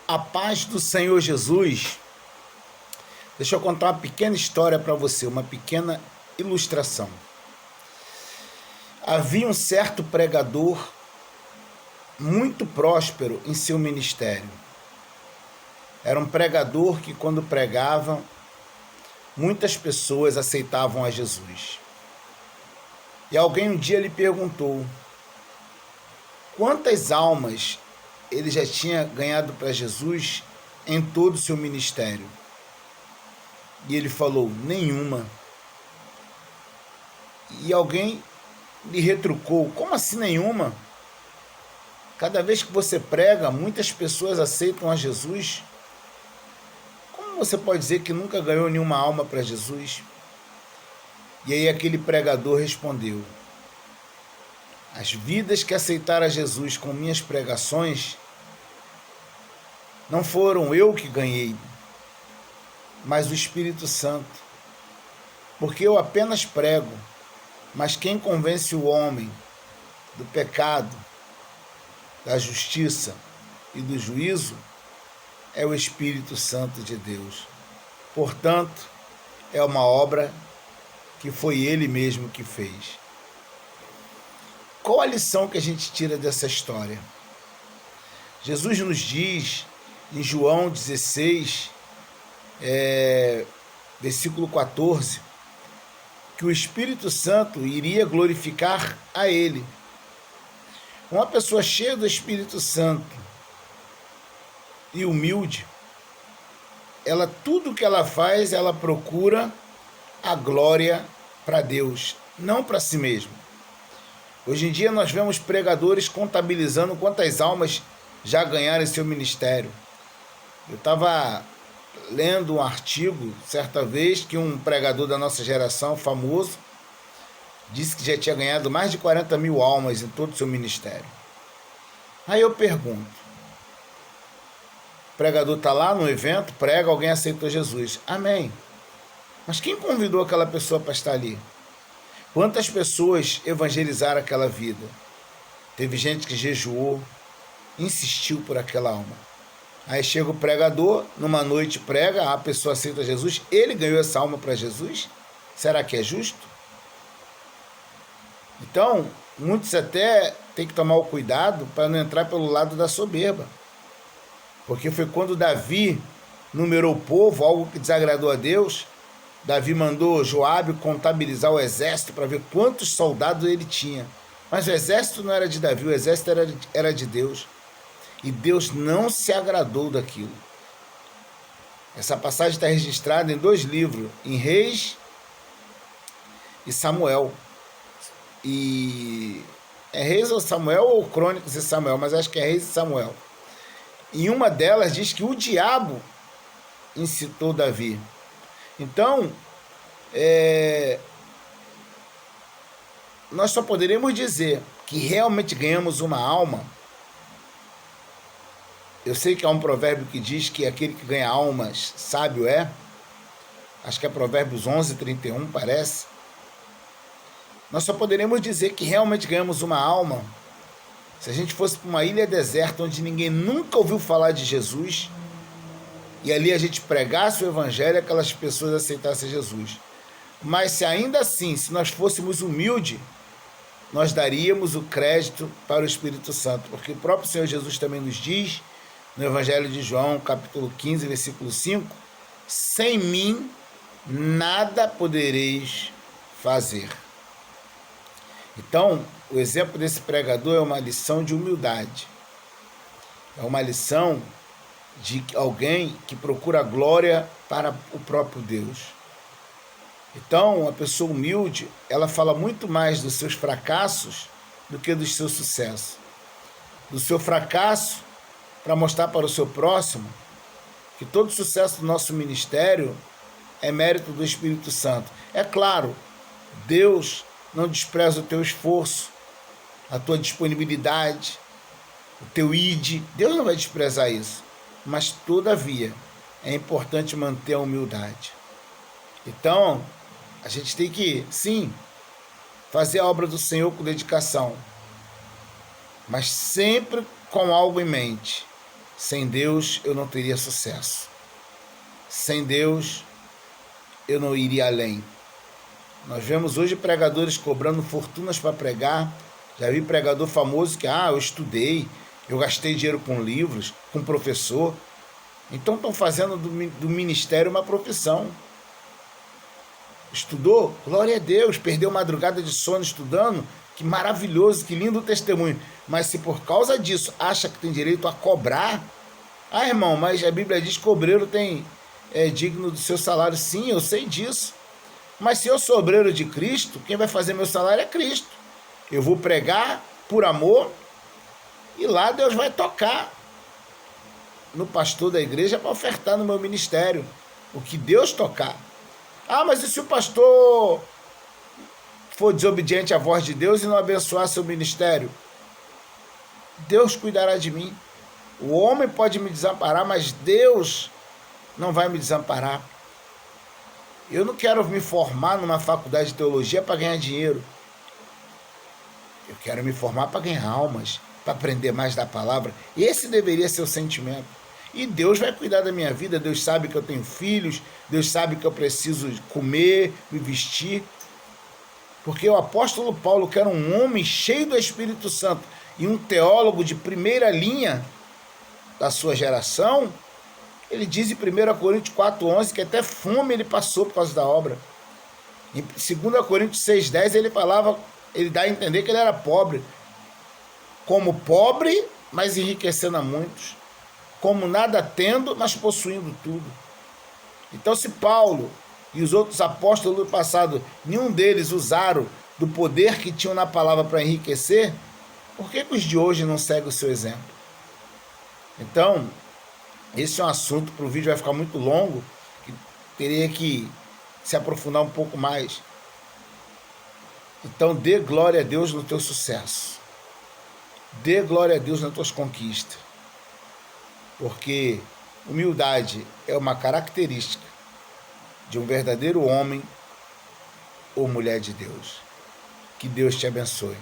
A paz do Senhor Jesus. Deixa eu contar uma pequena história para você, uma pequena ilustração. Havia um certo pregador muito próspero em seu ministério. Era um pregador que, quando pregava, muitas pessoas aceitavam a Jesus. E alguém um dia lhe perguntou quantas almas ele já tinha ganhado para Jesus em todo o seu ministério. E ele falou, nenhuma. E alguém lhe retrucou, como assim nenhuma? Cada vez que você prega, muitas pessoas aceitam a Jesus. Como você pode dizer que nunca ganhou nenhuma alma para Jesus? E aí aquele pregador respondeu, as vidas que aceitaram a Jesus com minhas pregações, não foram eu que ganhei, mas o Espírito Santo. Porque eu apenas prego, mas quem convence o homem do pecado, da justiça e do juízo é o Espírito Santo de Deus. Portanto, é uma obra que foi Ele mesmo que fez. Qual a lição que a gente tira dessa história? Jesus nos diz, em João 16, versículo 14, que o Espírito Santo iria glorificar a Ele. Uma pessoa cheia do Espírito Santo e humilde, tudo que ela faz, ela procura a glória para Deus, não para si mesmo. Hoje em dia nós vemos pregadores contabilizando quantas almas já ganharam em seu ministério. Eu estava lendo um artigo, certa vez, que um pregador da nossa geração, famoso, disse que já tinha ganhado mais de 40 mil almas em todo o seu ministério. Aí eu pergunto, o pregador está lá no evento, prega, alguém aceitou Jesus. Amém. Mas quem convidou aquela pessoa para estar ali? Quantas pessoas evangelizaram aquela vida? Teve gente que jejuou, insistiu por aquela alma. Aí chega o pregador, numa noite prega, a pessoa aceita Jesus, ele ganhou essa alma para Jesus? Será que é justo? Então, muitos até têm que tomar o cuidado para não entrar pelo lado da soberba. Porque foi quando Davi numerou o povo, algo que desagradou a Deus. Davi mandou Joabe contabilizar o exército para ver quantos soldados ele tinha. Mas o exército não era de Davi, o exército era de Deus. E Deus não se agradou daquilo. Essa passagem está registrada em 2 livros, em Reis e Samuel. E é Reis ou Samuel ou Crônicas e Samuel, mas acho que é Reis e Samuel. Em uma delas diz que o diabo incitou Davi. Então, nós só poderíamos dizer que realmente ganhamos uma alma. Eu sei que há um provérbio que diz que aquele que ganha almas, sábio é. Acho que é Provérbios 11:31, parece. Nós só poderíamos dizer que realmente ganhamos uma alma se a gente fosse para uma ilha deserta onde ninguém nunca ouviu falar de Jesus e ali a gente pregasse o evangelho e aquelas pessoas aceitassem Jesus. Mas se ainda assim, se nós fôssemos humildes, nós daríamos o crédito para o Espírito Santo, porque o próprio Senhor Jesus também nos diz, no Evangelho de João, capítulo 15, versículo 5, sem mim nada podereis fazer. Então, o exemplo desse pregador é uma lição de humildade. É uma lição de alguém que procura glória para o próprio Deus. Então, uma pessoa humilde, ela fala muito mais dos seus fracassos do que dos seus sucessos. Do seu fracasso, para mostrar para o seu próximo que todo o sucesso do nosso ministério é mérito do Espírito Santo. É claro, Deus não despreza o teu esforço, a tua disponibilidade, o teu id. Deus não vai desprezar isso. Mas, todavia, é importante manter a humildade. Então, a gente tem que, sim, fazer a obra do Senhor com dedicação, mas sempre com algo em mente. Sem Deus eu não teria sucesso. Sem Deus eu não iria além. Nós vemos hoje pregadores cobrando fortunas para pregar. Já vi pregador famoso que, eu estudei, eu gastei dinheiro com livros, com professor. Então estão fazendo do ministério uma profissão. Estudou? Glória a Deus. Perdeu madrugada de sono estudando? Que maravilhoso, que lindo testemunho. Mas se por causa disso acha que tem direito a cobrar, irmão, mas a Bíblia diz que o obreiro é digno do seu salário. Sim, eu sei disso. Mas se eu sou obreiro de Cristo, quem vai fazer meu salário é Cristo. Eu vou pregar por amor e lá Deus vai tocar no pastor da igreja para ofertar no meu ministério o que Deus tocar. Mas e se o pastor for desobediente à voz de Deus e não abençoar seu ministério? Deus cuidará de mim. O homem pode me desamparar, mas Deus não vai me desamparar. Eu não quero me formar numa faculdade de teologia para ganhar dinheiro. Eu quero me formar para ganhar almas, para aprender mais da palavra. Esse deveria ser o sentimento. E Deus vai cuidar da minha vida. Deus sabe que eu tenho filhos. Deus sabe que eu preciso comer, me vestir. Porque o apóstolo Paulo, que era um homem cheio do Espírito Santo e um teólogo de primeira linha da sua geração, ele diz em 1 Coríntios 4,11 que até fome ele passou por causa da obra. Em 2 Coríntios 6,10 ele dá a entender que ele era pobre. Como pobre, mas enriquecendo a muitos. Como nada tendo, mas possuindo tudo. Então, se Paulo e os outros apóstolos do passado, nenhum deles usaram do poder que tinham na palavra para enriquecer, por que os de hoje não seguem o seu exemplo? Então, esse é um assunto para o vídeo, vai ficar muito longo, que teria que se aprofundar um pouco mais. Então, dê glória a Deus no teu sucesso. Dê glória a Deus nas tuas conquistas. Porque humildade é uma característica de um verdadeiro homem ou mulher de Deus. Que Deus te abençoe.